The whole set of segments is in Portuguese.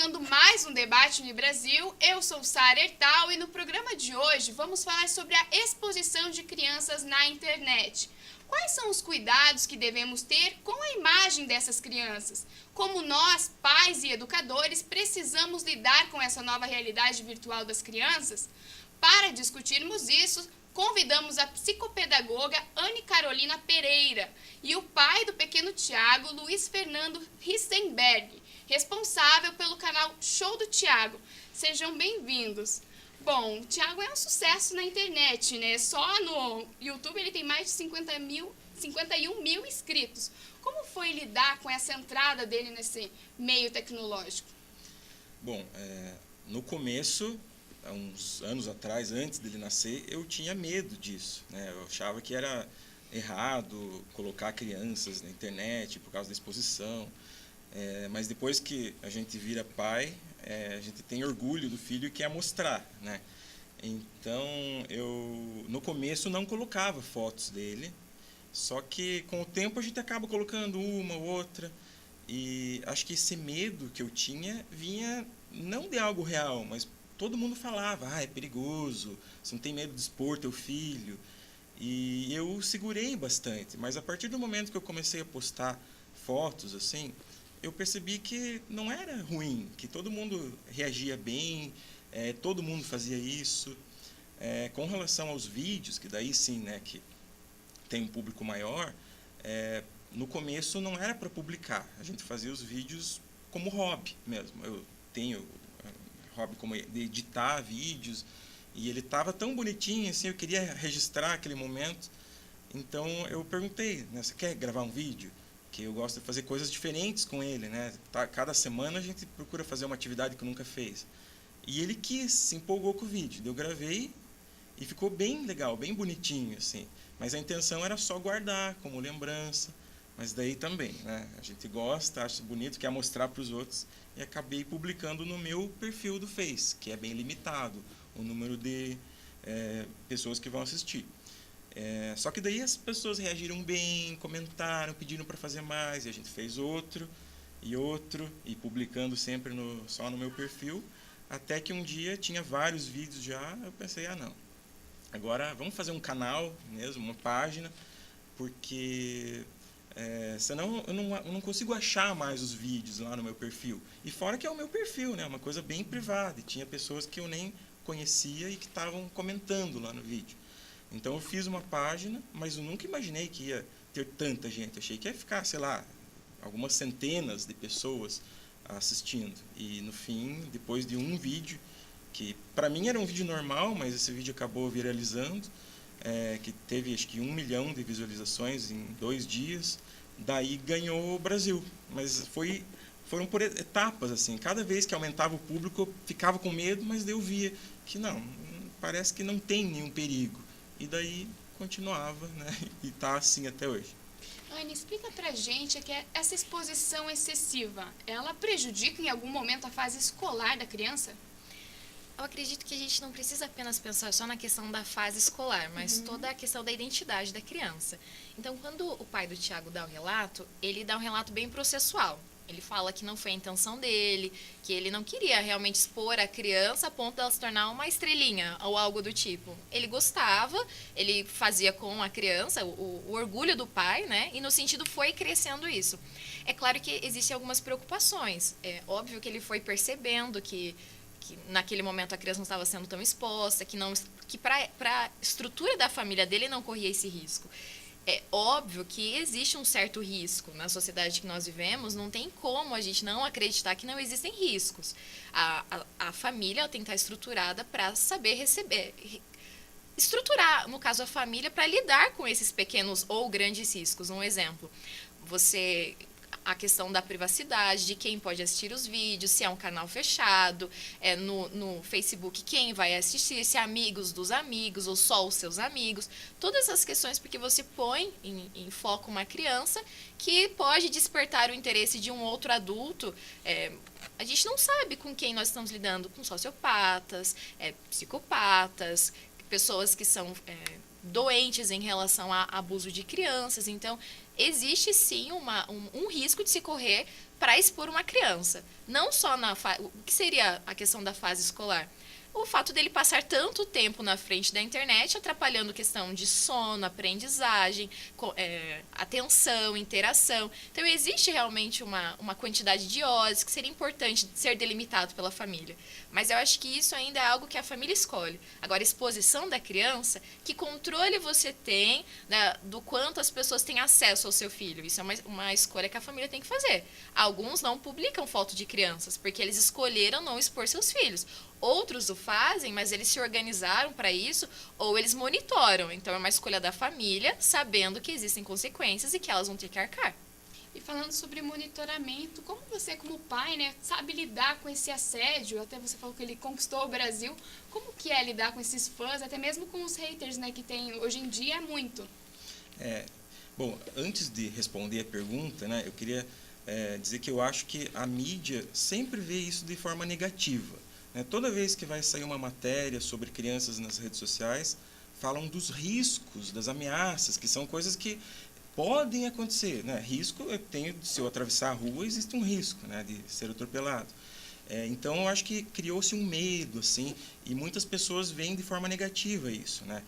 começando mais um debate no Brasil. Eu sou Sara Ertal e no programa de hoje vamos falar sobre a exposição de crianças na internet. Quais são os cuidados que devemos ter com a imagem dessas crianças? Como nós, pais e educadores, precisamos lidar com essa nova realidade virtual das crianças? Para discutirmos isso, convidamos a psicopedagoga Anne Carolina Pereira e o pai do pequeno Tiago, Luiz Fernando Rissenberg, responsável pelo canal Show do Tiago. Sejam bem-vindos. Bom, o Tiago é um sucesso na internet, né? Só no YouTube ele tem mais de 51 mil inscritos. Como foi lidar com essa entrada dele nesse meio tecnológico? Bom, no começo, há uns anos atrás, antes dele nascer, eu tinha medo disso, né? Eu achava que era errado colocar crianças na internet por causa da exposição. Mas depois que a gente vira pai, a gente tem orgulho do filho e quer mostrar, né? Então, eu no começo não colocava fotos dele, só que com o tempo a gente acaba colocando uma ou outra. E acho que esse medo que eu tinha vinha não de algo real, mas todo mundo falava, é perigoso, você não tem medo de expor teu filho. E eu segurei bastante, mas a partir do momento que eu comecei a postar fotos assim, eu percebi que não era ruim, que todo mundo reagia bem, todo mundo fazia isso. Com relação aos vídeos, que daí sim, né, que tem um público maior, no começo não era para publicar, a gente fazia os vídeos como hobby mesmo. Eu tenho hobby como de editar vídeos, e ele estava tão bonitinho, assim, eu queria registrar aquele momento. Então eu perguntei, né, você quer gravar um vídeo? Que eu gosto de fazer coisas diferentes com ele, né? Cada semana a gente procura fazer uma atividade que nunca fez. E ele quis, se empolgou com o vídeo. Eu gravei e ficou bem legal, bem bonitinho, assim. Mas a intenção era só guardar como lembrança. Mas daí também, né? A gente gosta, acha bonito, quer mostrar para os outros. E acabei publicando no meu perfil do Face, que é bem limitado, o número de pessoas que vão assistir. Só que daí as pessoas reagiram bem, comentaram, pediram para fazer mais, e a gente fez outro, e publicando sempre só no meu perfil, até que um dia tinha vários vídeos já, eu pensei, não, agora vamos fazer um canal mesmo, uma página, porque senão eu não consigo achar mais os vídeos lá no meu perfil. E fora que é o meu perfil, né, uma coisa bem privada, e tinha pessoas que eu nem conhecia e que estavam comentando lá no vídeo. Então eu fiz uma página, mas eu nunca imaginei que ia ter tanta gente. Achei que ia ficar, sei lá, algumas centenas de pessoas assistindo. E no fim, depois de um vídeo, que para mim era um vídeo normal, mas esse vídeo acabou viralizando, que teve acho que 1 milhão de visualizações em 2 dias, daí ganhou o Brasil. Mas foram por etapas, assim. Cada vez que aumentava o público, eu ficava com medo, mas daí eu via que não, parece que não tem nenhum perigo. E daí continuava, né? E está assim até hoje. Anne, explica pra gente que essa exposição excessiva, ela prejudica em algum momento a fase escolar da criança? Eu acredito que a gente não precisa apenas pensar só na questão da fase escolar, mas toda a questão da identidade da criança. Então, quando o pai do Tiago dá um relato, ele dá um relato bem processual. Ele fala que não foi a intenção dele, que ele não queria realmente expor a criança a ponto dela se tornar uma estrelinha ou algo do tipo. Ele gostava, ele fazia com a criança o orgulho do pai, né? E no sentido foi crescendo isso. É claro que existem algumas preocupações. É óbvio que ele foi percebendo que naquele momento a criança não estava sendo tão exposta, que para a estrutura da família dele não corria esse risco. É óbvio que existe um certo risco na sociedade que nós vivemos, não tem como a gente não acreditar que não existem riscos. A família tem que estar estruturada para saber receber, estruturar, no caso, a família para lidar com esses pequenos ou grandes riscos. Um exemplo, a questão da privacidade, de quem pode assistir os vídeos, se é um canal fechado, no Facebook quem vai assistir, se é amigos dos amigos ou só os seus amigos. Todas essas questões, porque você põe em foco uma criança que pode despertar o interesse de um outro adulto. A gente não sabe com quem nós estamos lidando, com sociopatas, psicopatas, pessoas que são doentes em relação a abuso de crianças. Então, existe sim um risco de se correr para expor uma criança. Não só o que seria a questão da fase escolar? O fato dele passar tanto tempo na frente da internet, atrapalhando questão de sono, aprendizagem, atenção, interação. Então, existe realmente uma quantidade de horas que seria importante ser delimitado pela família. Mas eu acho que isso ainda é algo que a família escolhe. Agora, a exposição da criança, que controle você tem, né, do quanto as pessoas têm acesso ao seu filho. Isso é uma escolha que a família tem que fazer. Alguns não publicam foto de crianças, porque eles escolheram não expor seus filhos. Outros o fazem, mas eles se organizaram para isso, ou eles monitoram. Então, é uma escolha da família, sabendo que existem consequências e que elas vão ter que arcar. E falando sobre monitoramento, como você, como pai, né, sabe lidar com esse assédio? Até você falou que ele conquistou o Brasil. Como que é lidar com esses fãs, até mesmo com os haters, né, que tem hoje em dia é muito? Bom, antes de responder a pergunta, né, eu queria dizer que eu acho que a mídia sempre vê isso de forma negativa. Toda vez que vai sair uma matéria sobre crianças nas redes sociais, falam dos riscos, das ameaças, que são coisas que podem acontecer. Risco, se eu atravessar a rua, existe um risco, né, de ser atropelado. Então, eu acho que criou-se um medo, assim, e muitas pessoas veem de forma negativa isso, né?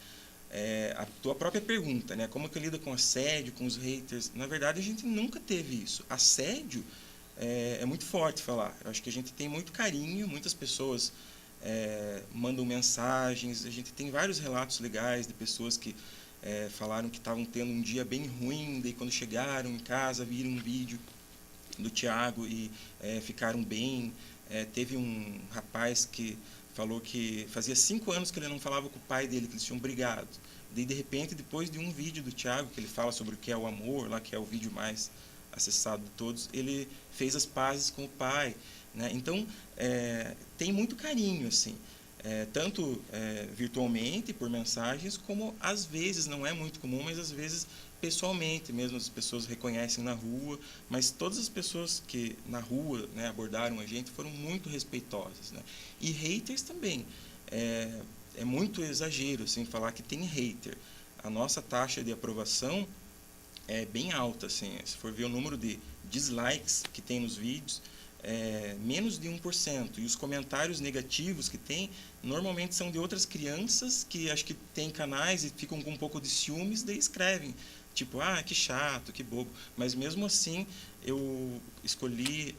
A tua própria pergunta, né, como que lida com assédio, com os haters? Na verdade, a gente nunca teve isso. Assédio é muito forte falar. Eu acho que a gente tem muito carinho, muitas pessoas mandam mensagens, a gente tem vários relatos legais de pessoas que falaram que estavam tendo um dia bem ruim, daí quando chegaram em casa viram um vídeo do Thiago e ficaram bem. Teve um rapaz que falou que fazia 5 anos que ele não falava com o pai dele, que eles tinham brigado. Daí, de repente, depois de um vídeo do Thiago, que ele fala sobre o que é o amor, lá que é o vídeo mais acessado de todos, ele fez as pazes com o pai, né? Então, tem muito carinho, assim, tanto virtualmente, por mensagens, como às vezes, não é muito comum, mas às vezes pessoalmente mesmo, as pessoas reconhecem na rua, mas todas as pessoas que na rua, né, abordaram a gente foram muito respeitosas, né? E haters também, é muito exagero, assim, falar que tem hater. A nossa taxa de aprovação é bem alta, assim, se for ver o número de dislikes que tem nos vídeos, menos de 1%. E os comentários negativos que tem, normalmente são de outras crianças que acho que têm canais e ficam com um pouco de ciúmes, daí escrevem, tipo, que chato, que bobo. Mas mesmo assim, eu escolhi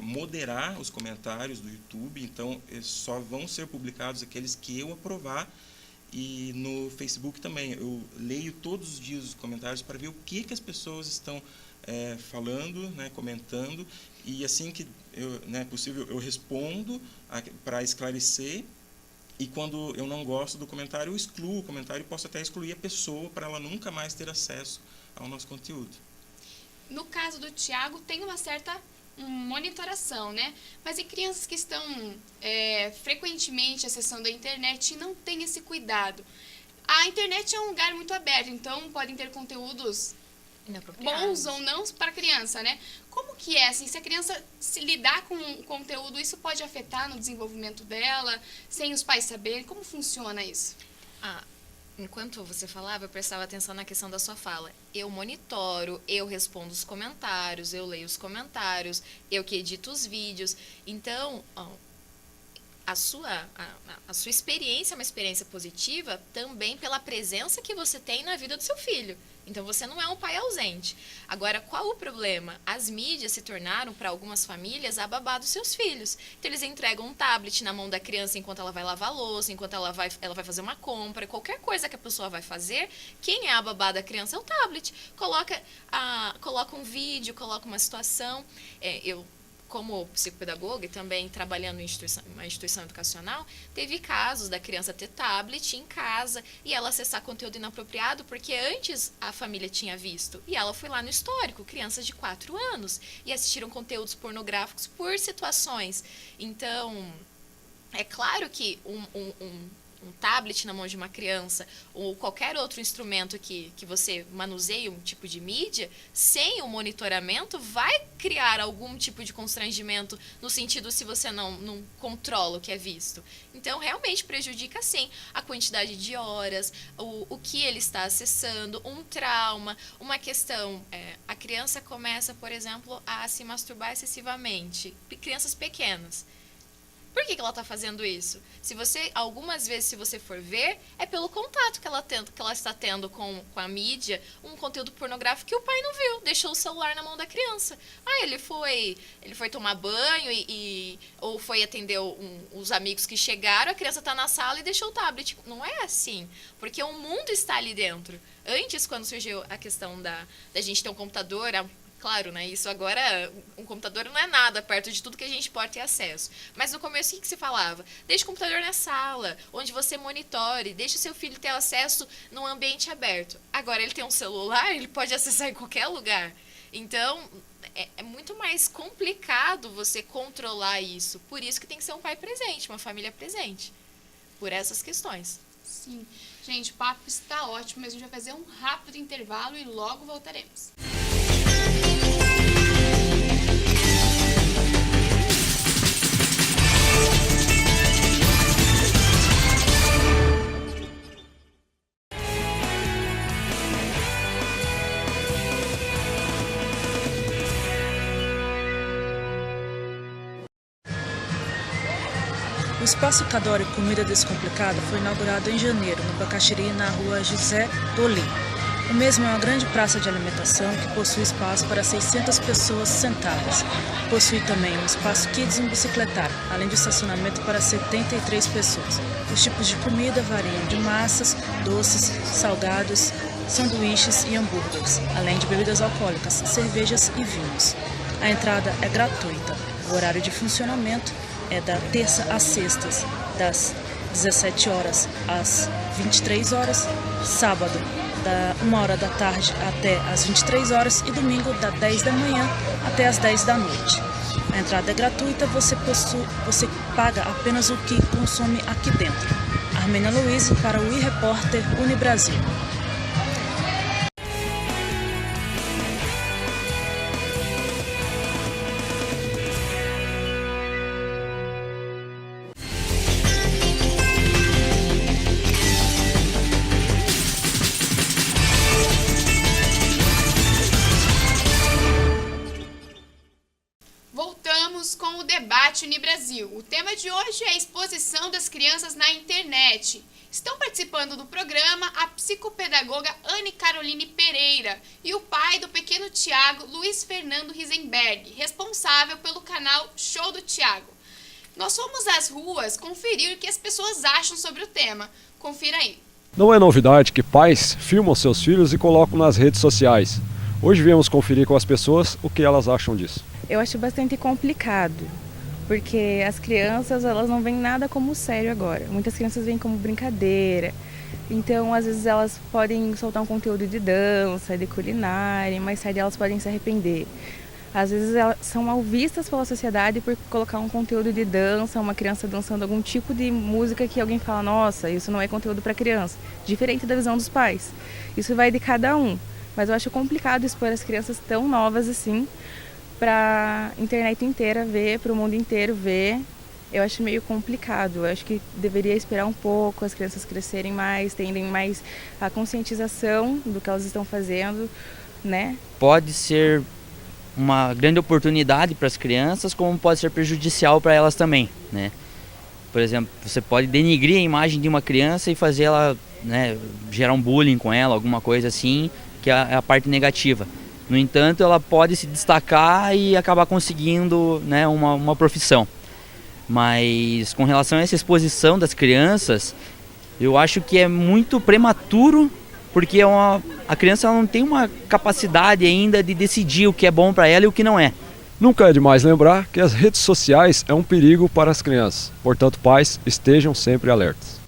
moderar os comentários do YouTube, então só vão ser publicados aqueles que eu aprovar. E no Facebook também, eu leio todos os dias os comentários para ver o que as pessoas estão falando, né, comentando, e assim que é possível, eu respondo para esclarecer, e quando eu não gosto do comentário, eu excluo o comentário e posso até excluir a pessoa para ela nunca mais ter acesso ao nosso conteúdo. No caso do Thiago, tem uma certa monitoração, né? Mas em crianças que estão frequentemente acessando a internet e não têm esse cuidado. A internet é um lugar muito aberto, então podem ter conteúdos bons ou não para a criança, né? Como que é, assim, se a criança se lidar com o conteúdo, isso pode afetar no desenvolvimento dela, sem os pais saberem? Como funciona isso? Enquanto você falava, eu prestava atenção na questão da sua fala. Eu monitoro, eu respondo os comentários, eu leio os comentários, eu que edito os vídeos. Então, a sua experiência é uma experiência positiva também pela presença que você tem na vida do seu filho. Então, você não é um pai ausente. Agora, qual o problema? As mídias se tornaram, para algumas famílias, a babá dos seus filhos. Então, eles entregam um tablet na mão da criança enquanto ela vai lavar a louça, enquanto ela vai fazer uma compra, qualquer coisa que a pessoa vai fazer, quem é a babá da criança é o tablet. Coloca um vídeo, coloca uma situação. Eu, como psicopedagoga e também trabalhando em uma instituição educacional, teve casos da criança ter tablet em casa e ela acessar conteúdo inapropriado porque antes a família tinha visto. E ela foi lá no histórico, crianças de 4 anos, e assistiram conteúdos pornográficos por situações. Então, é claro que um tablet na mão de uma criança ou qualquer outro instrumento que você manuseie um tipo de mídia, sem o monitoramento, vai criar algum tipo de constrangimento no sentido se você não controla o que é visto. Então, realmente prejudica, sim, a quantidade de horas, o que ele está acessando, um trauma, uma questão. A criança começa, por exemplo, a se masturbar excessivamente. Crianças pequenas. Por que ela está fazendo isso? Algumas vezes, se você for ver, é pelo contato que ela está tendo com a mídia, um conteúdo pornográfico que o pai não viu, deixou o celular na mão da criança. Ele foi tomar banho ou foi atender os amigos que chegaram, a criança está na sala e deixou o tablet. Não é assim, porque o mundo está ali dentro. Antes, quando surgiu a questão da gente ter um computador, claro, né? Isso agora, um computador não é nada perto de tudo que a gente pode ter acesso. Mas no começo, o que se falava? Deixe o computador na sala, onde você monitore, deixe o seu filho ter acesso num ambiente aberto. Agora, ele tem um celular, ele pode acessar em qualquer lugar. Então, é muito mais complicado você controlar isso. Por isso que tem que ser um pai presente, uma família presente. Por essas questões. Sim. Gente, o papo está ótimo, mas a gente vai fazer um rápido intervalo e logo voltaremos. O Espaço Cadore Comida Descomplicada foi inaugurado em janeiro, no Bacaxiri, na rua José Dolim. O mesmo é uma grande praça de alimentação que possui espaço para 600 pessoas sentadas. Possui também um espaço kids e um bicicletário, além de estacionamento para 73 pessoas. Os tipos de comida variam de massas, doces, salgados, sanduíches e hambúrgueres, além de bebidas alcoólicas, cervejas e vinhos. A entrada é gratuita. O horário de funcionamento é da terça às sextas, das 17 horas às 23 horas, sábado da 1 hora da tarde até às 23 horas e domingo da 10 da manhã até às 10 da noite. A entrada é gratuita, você paga apenas o que consome aqui dentro. Armênia Luiz para o iRepórter Unibrasil. Voltamos com o debate Unibrasil. O tema de hoje é a exposição das crianças na internet. Estão participando do programa a psicopedagoga Anne Caroline Pereira e o pai do pequeno Tiago, Luiz Fernando Risenberg, responsável pelo canal Show do Tiago. Nós fomos às ruas conferir o que as pessoas acham sobre o tema. Confira aí. Não é novidade que pais filmam seus filhos e colocam nas redes sociais. Hoje viemos conferir com as pessoas o que elas acham disso. Eu acho bastante complicado, porque as crianças elas não veem nada como sério agora. Muitas crianças veem como brincadeira. Então, às vezes elas podem soltar um conteúdo de dança, de culinária, e mais tarde elas podem se arrepender. Às vezes elas são mal vistas pela sociedade por colocar um conteúdo de dança, uma criança dançando algum tipo de música que alguém fala, nossa, isso não é conteúdo para criança. Diferente da visão dos pais. Isso vai de cada um. Mas eu acho complicado expor as crianças tão novas assim para a internet inteira ver, para o mundo inteiro ver. Eu acho meio complicado. Eu acho que deveria esperar um pouco, as crianças crescerem mais, terem mais a conscientização do que elas estão fazendo, né? Pode ser uma grande oportunidade para as crianças, como pode ser prejudicial para elas também, né? Por exemplo, você pode denigrir a imagem de uma criança e fazer ela, né, gerar um bullying com ela, alguma coisa assim, que é a parte negativa. No entanto, ela pode se destacar e acabar conseguindo, né, uma profissão. Mas com relação a essa exposição das crianças, eu acho que é muito prematuro, porque a criança ela não tem uma capacidade ainda de decidir o que é bom para ela e o que não é. Nunca é demais lembrar que as redes sociais é um perigo para as crianças. Portanto, pais, estejam sempre alertas.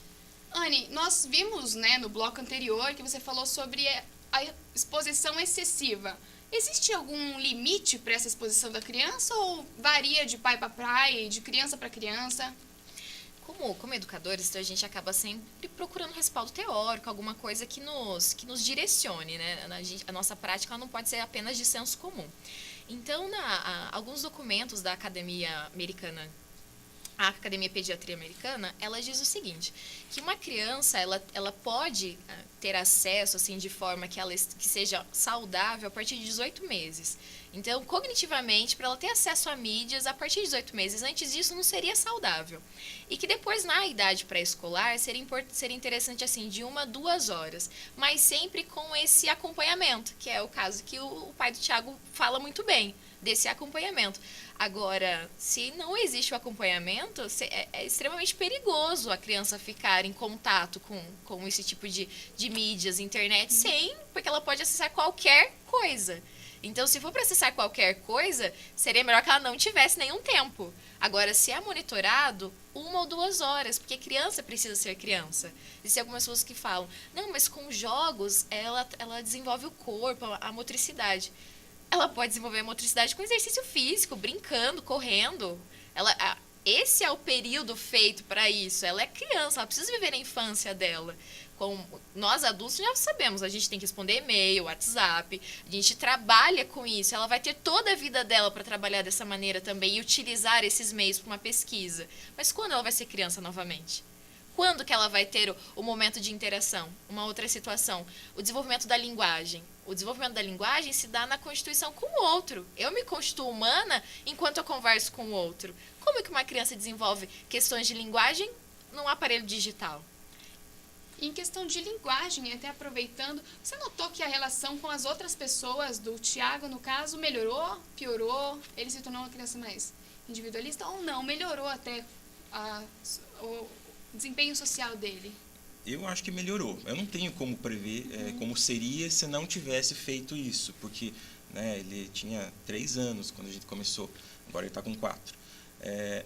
Anne, nós vimos, né, no bloco anterior que você falou sobre a exposição excessiva. Existe algum limite para essa exposição da criança ou varia de pai para pai, de criança para criança? Como educadores, então a gente acaba sempre procurando respaldo teórico, alguma coisa que nos direcione, né? A nossa prática ela não pode ser apenas de senso comum. Então, alguns documentos da Academia Americana, a Academia Pediatria Americana, ela diz o seguinte, que uma criança, ela pode ter acesso, assim, de forma que seja saudável a partir de 18 meses. Então, cognitivamente, para ela ter acesso a mídias, a partir de 18 meses, antes disso, não seria saudável. E que depois, na idade pré-escolar, seria interessante, assim, de 1 a 2 horas, mas sempre com esse acompanhamento, que é o caso que o pai do Thiago fala muito bem, desse acompanhamento. Agora, se não existe o acompanhamento, é extremamente perigoso a criança ficar em contato com esse tipo de mídias, internet, porque ela pode acessar qualquer coisa. Então, se for para acessar qualquer coisa, seria melhor que ela não tivesse nenhum tempo. Agora, se é monitorado, 1 ou 2 horas, porque criança precisa ser criança. Existem algumas pessoas que falam, não, mas com jogos, ela desenvolve o corpo, a motricidade. Ela pode desenvolver a motricidade com exercício físico, brincando, correndo. Esse é o período feito para isso. Ela é criança, ela precisa viver a infância dela. Como nós adultos já sabemos, a gente tem que responder e-mail, WhatsApp, a gente trabalha com isso. Ela vai ter toda a vida dela para trabalhar dessa maneira também e utilizar esses meios para uma pesquisa. Mas quando ela vai ser criança novamente? Quando que ela vai ter o momento de interação? Uma outra situação, o desenvolvimento da linguagem. O desenvolvimento da linguagem se dá na constituição com o outro. Eu me constituo humana enquanto eu converso com o outro. Como que uma criança desenvolve questões de linguagem num aparelho digital? Em questão de linguagem, até aproveitando, você notou que a relação com as outras pessoas, do Thiago, no caso, melhorou, piorou? Ele se tornou uma criança mais individualista ou não? Melhorou até o desempenho social dele? Eu acho que melhorou. Eu não tenho como prever como seria se não tivesse feito isso, porque ele tinha 3 anos quando a gente começou, agora ele está com 4.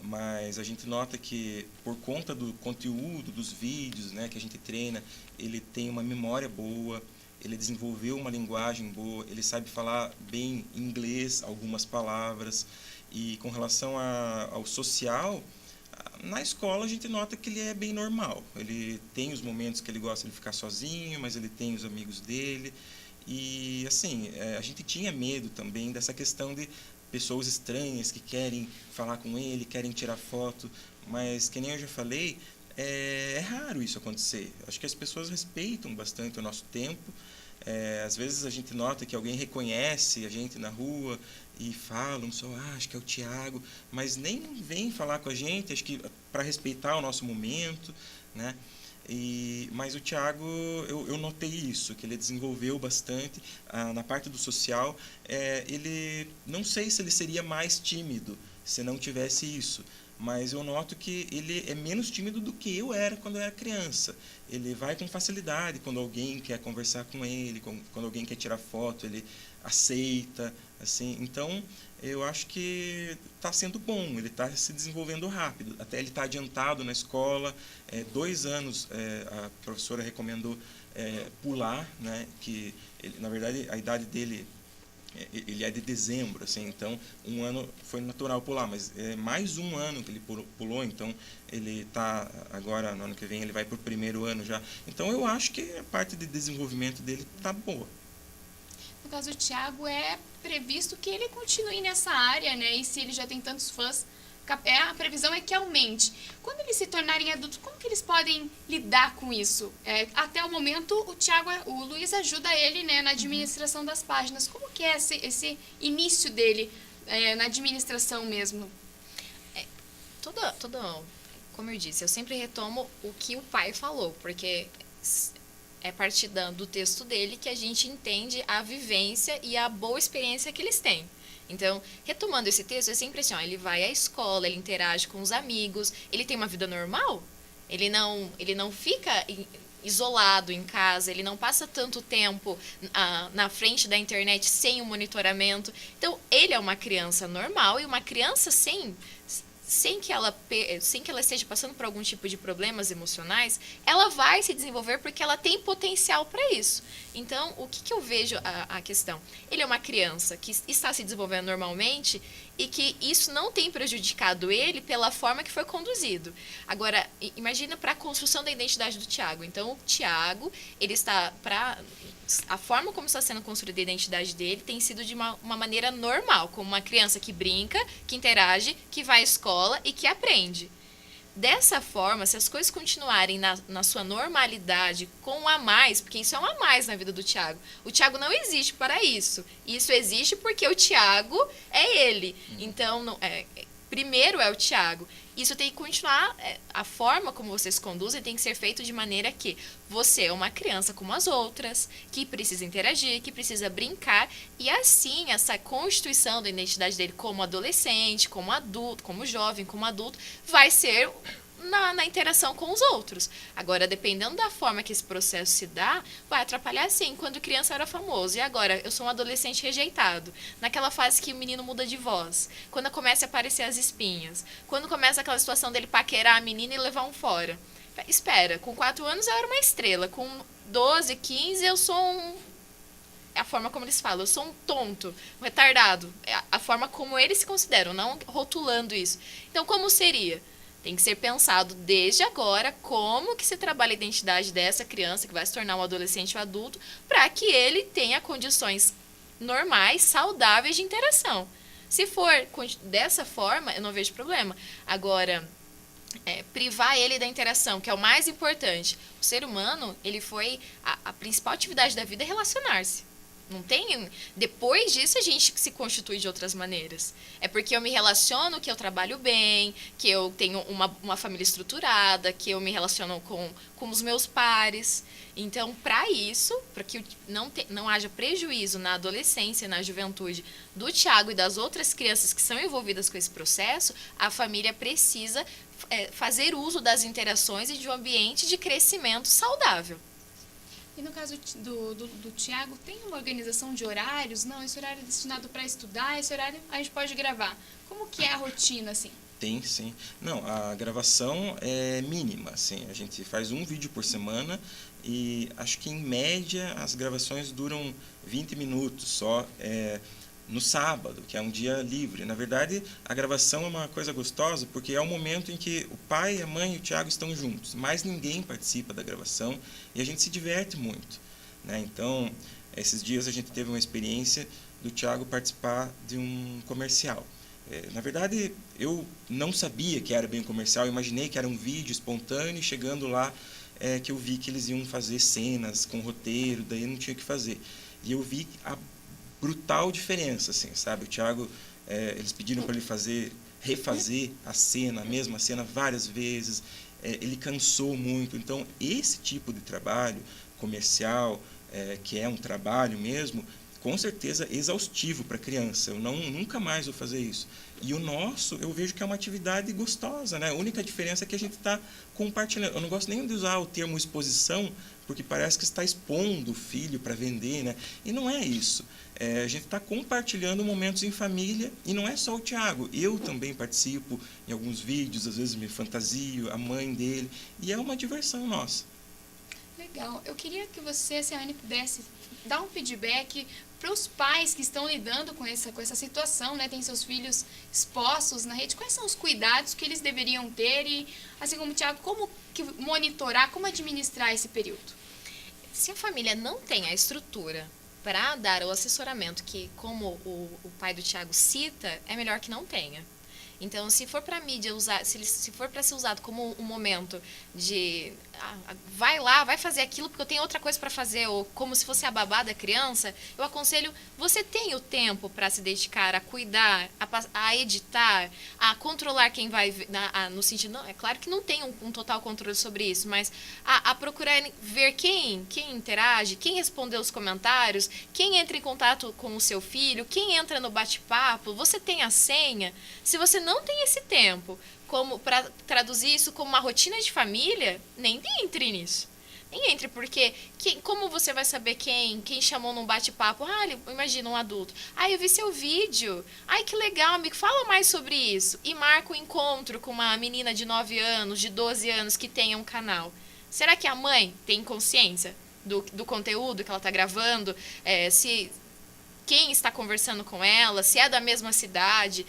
Mas a gente nota que, por conta do conteúdo, dos vídeos que a gente treina, ele tem uma memória boa, ele desenvolveu uma linguagem boa, ele sabe falar bem inglês, algumas palavras. E com relação ao social, na escola a gente nota que ele é bem normal. Ele tem os momentos que ele gosta de ficar sozinho, mas ele tem os amigos dele. E assim, a gente tinha medo também dessa questão de pessoas estranhas que querem falar com ele, querem tirar foto, mas que nem eu já falei, é raro isso acontecer. Acho que as pessoas respeitam bastante o nosso tempo. Às vezes a gente nota que alguém reconhece a gente na rua e falam só, acho que é o Thiago, mas nem vem falar com a gente, acho que para respeitar o nosso momento, né? Mas o Thiago, eu notei isso, que ele desenvolveu bastante na parte do social. Ele, não sei se ele seria mais tímido se não tivesse isso, mas eu noto que ele é menos tímido do que eu era quando eu era criança. Ele vai com facilidade quando alguém quer conversar com ele, quando alguém quer tirar foto, ele aceita, assim. Então, eu acho que está sendo bom, ele está se desenvolvendo rápido. Até ele está adiantado na escola, 2 anos a professora recomendou pular, né? Que ele, na verdade, a idade dele, ele é de dezembro, assim, então 1 ano foi natural pular, mas é mais 1 ano que ele pulou, então ele está agora, no ano que vem, ele vai para o 1º ano já. Então eu acho que a parte de desenvolvimento dele está boa. No caso do Thiago, é previsto que ele continue nessa área, né? E se ele já tem tantos fãs, a previsão é que aumente. Quando eles se tornarem adultos, como que eles podem lidar com isso? Até o momento, o Luiz ajuda ele, né, na administração das páginas. Como que é esse início dele na administração mesmo? Como eu disse, eu sempre retomo o que o pai falou, porque é a partir do texto dele que a gente entende a vivência e a boa experiência que eles têm. Então, retomando esse texto, é sempre assim, ele vai à escola, ele interage com os amigos, ele tem uma vida normal, ele não fica isolado em casa, ele não passa tanto tempo na frente da internet sem o monitoramento. Então, ele é uma criança normal e uma criança sem sem que ela esteja passando por algum tipo de problemas emocionais, ela vai se desenvolver porque ela tem potencial para isso. Então, o que eu vejo a questão? Ele é uma criança que está se desenvolvendo normalmente e que isso não tem prejudicado ele pela forma que foi conduzido. Agora, imagina para a construção da identidade do Thiago. Então, o Thiago, ele está a forma como está sendo construída a identidade dele tem sido de uma maneira normal, como uma criança que brinca, que interage, que vai à escola e que aprende. Dessa forma, se as coisas continuarem na sua normalidade, com um a mais, porque isso é um a mais na vida do Thiago. O Thiago não existe para isso. Isso existe porque o Thiago é ele. Então, primeiro é o Thiago. Isso tem que continuar, a forma como você se conduzem tem que ser feito de maneira que você é uma criança como as outras, que precisa interagir, que precisa brincar, e assim essa constituição da identidade dele como adolescente, como adulto, como jovem, como adulto, vai ser na interação com os outros. Agora, dependendo da forma que esse processo se dá, vai atrapalhar sim. Quando criança era famoso, e agora eu sou um adolescente rejeitado, naquela fase que o menino muda de voz, quando começa a aparecer as espinhas, quando começa aquela situação dele paquerar a menina e levar um fora. Espera, com 4 anos eu era uma estrela, com 12, 15 eu sou é a forma como eles falam, eu sou um tonto, um retardado, é a forma como eles se consideram, não rotulando isso. Então, como seria? Tem que ser pensado desde agora como que se trabalha a identidade dessa criança que vai se tornar um adolescente ou adulto para que ele tenha condições normais, saudáveis de interação. Se for dessa forma, eu não vejo problema. Agora, privar ele da interação, que é o mais importante. O ser humano, ele foi a principal atividade da vida é relacionar-se. Não tem. Depois disso, a gente se constitui de outras maneiras. É porque eu me relaciono, que eu trabalho bem, que eu tenho uma família estruturada, que eu me relaciono com os meus pares. Então, para isso, para que não haja prejuízo na adolescência, na juventude do Thiago e das outras crianças que são envolvidas com esse processo, a família precisa fazer uso das interações e de um ambiente de crescimento saudável. E no caso do Thiago, tem uma organização de horários? Não, esse horário é destinado para estudar, esse horário a gente pode gravar. Como que é a rotina, assim? Tem, sim. Não, a gravação é mínima, assim. A gente faz um vídeo por semana e acho que, em média, as gravações duram 20 minutos só. No sábado, que é um dia livre. Na verdade, a gravação é uma coisa gostosa porque é o momento em que o pai, a mãe e o Thiago estão juntos. Mais ninguém participa da gravação e a gente se diverte muito, né? Então, esses dias a gente teve uma experiência do Thiago participar de um comercial. Na verdade, eu não sabia que era bem um comercial, eu imaginei que era um vídeo espontâneo e chegando lá que eu vi que eles iam fazer cenas com roteiro, daí eu não tinha o que fazer. E eu vi a brutal diferença, assim, sabe? O Thiago, eles pediram para ele refazer a mesma cena várias vezes, ele cansou muito. Então, esse tipo de trabalho comercial, que é um trabalho mesmo, com certeza exaustivo para a criança. Eu nunca mais vou fazer isso. E o nosso, eu vejo que é uma atividade gostosa, né? A única diferença é que a gente está compartilhando. Eu não gosto nem de usar o termo exposição, porque parece que está expondo o filho para vender, né? E não é isso. A gente está compartilhando momentos em família, e não é só o Thiago. Eu também participo em alguns vídeos, às vezes me fantasio, a mãe dele, e é uma diversão nossa. Legal. Eu queria que você, Ciane, pudesse dar um feedback para os pais que estão lidando com essa situação, né? Tem seus filhos expostos na rede. Quais são os cuidados que eles deveriam ter e, assim como o Thiago, como que monitorar, como administrar esse período? Se a família não tem a estrutura para dar o assessoramento que, como o pai do Thiago cita, é melhor que não tenha. Então, se for para a mídia usar, se for para ser usado como um momento de vai lá, vai fazer aquilo porque eu tenho outra coisa para fazer, ou como se fosse a babá da criança, eu aconselho, você tem o tempo para se dedicar a cuidar, a editar, a controlar quem vai, no sentido, não, é claro que não tem um total controle sobre isso, mas a procurar ver quem interage, quem respondeu os comentários, quem entra em contato com o seu filho, quem entra no bate-papo, você tem a senha. Se você não tem esse tempo como para traduzir isso como uma rotina de família, nem entre nisso. nem entre, porque como você vai saber quem chamou num bate-papo? Imagina um adulto. Eu vi seu vídeo. Que legal, amigo, fala mais sobre isso. E marca um encontro com uma menina de 9 anos, de 12 anos, que tenha um canal. Será que a mãe tem consciência do conteúdo que ela está gravando? Quem está conversando com ela, se é da mesma cidade,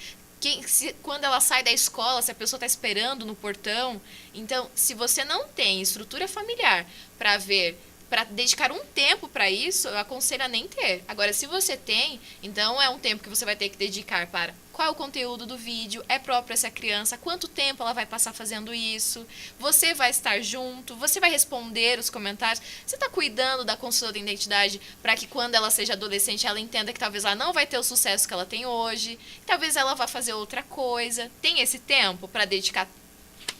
quando ela sai da escola, se a pessoa está esperando no portão. Então, se você não tem estrutura familiar para dedicar um tempo para isso, eu aconselho a nem ter. Agora, se você tem, então é um tempo que você vai ter que dedicar para qual é o conteúdo do vídeo, é próprio para essa criança, quanto tempo ela vai passar fazendo isso, você vai estar junto, você vai responder os comentários, você está cuidando da construção da identidade para que quando ela seja adolescente ela entenda que talvez ela não vai ter o sucesso que ela tem hoje, talvez ela vá fazer outra coisa. Tem esse tempo para dedicar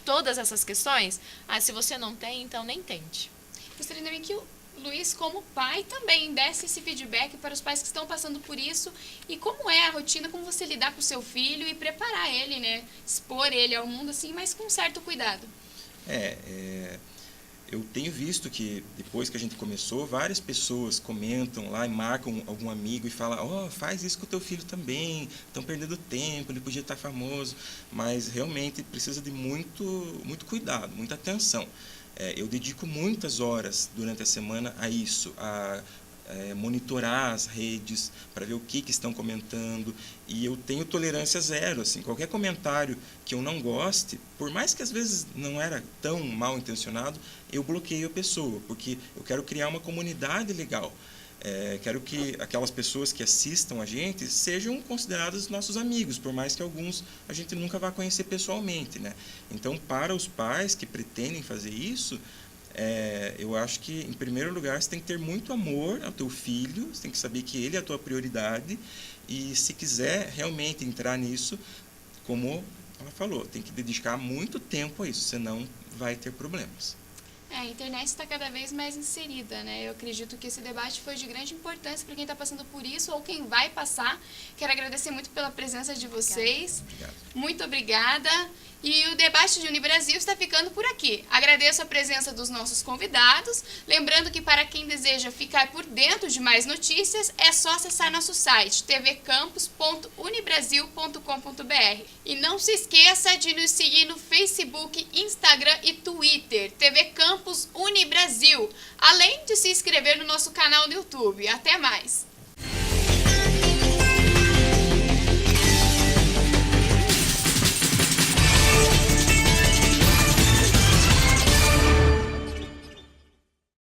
todas essas questões? Se você não tem, então nem tente. Gostaria também que o Luiz, como pai, também desse esse feedback para os pais que estão passando por isso e como é a rotina, como você lidar com o seu filho e preparar ele, né? Expor ele ao mundo assim, mas com certo cuidado. Eu tenho visto que depois que a gente começou, várias pessoas comentam lá e marcam algum amigo e falam: faz isso com o teu filho também, estão perdendo tempo, ele podia estar famoso. Mas realmente precisa de muito cuidado, muita atenção. Eu dedico muitas horas durante a semana a isso, a monitorar as redes para ver o que estão comentando, e eu tenho tolerância zero. Assim, qualquer comentário que eu não goste, por mais que às vezes não era tão mal intencionado, eu bloqueio a pessoa, porque eu quero criar uma comunidade legal. Quero que aquelas pessoas que assistam a gente sejam consideradas nossos amigos, por mais que alguns a gente nunca vá conhecer pessoalmente, né? Então, para os pais que pretendem fazer isso, eu acho que, em primeiro lugar, você tem que ter muito amor ao teu filho, você tem que saber que ele é a tua prioridade, e se quiser realmente entrar nisso, como ela falou, tem que dedicar muito tempo a isso, senão vai ter problemas. A internet está cada vez mais inserida, né? Eu acredito que esse debate foi de grande importância para quem está passando por isso ou quem vai passar. Quero agradecer muito pela presença de vocês. Obrigado. Muito obrigada. E o debate de Unibrasil está ficando por aqui. Agradeço a presença dos nossos convidados. Lembrando que para quem deseja ficar por dentro de mais notícias, é só acessar nosso site tvcampus.unibrasil.com.br. E não se esqueça de nos seguir no Facebook, Instagram e Twitter, TV Campus Unibrasil, além de se inscrever no nosso canal no YouTube. Até mais!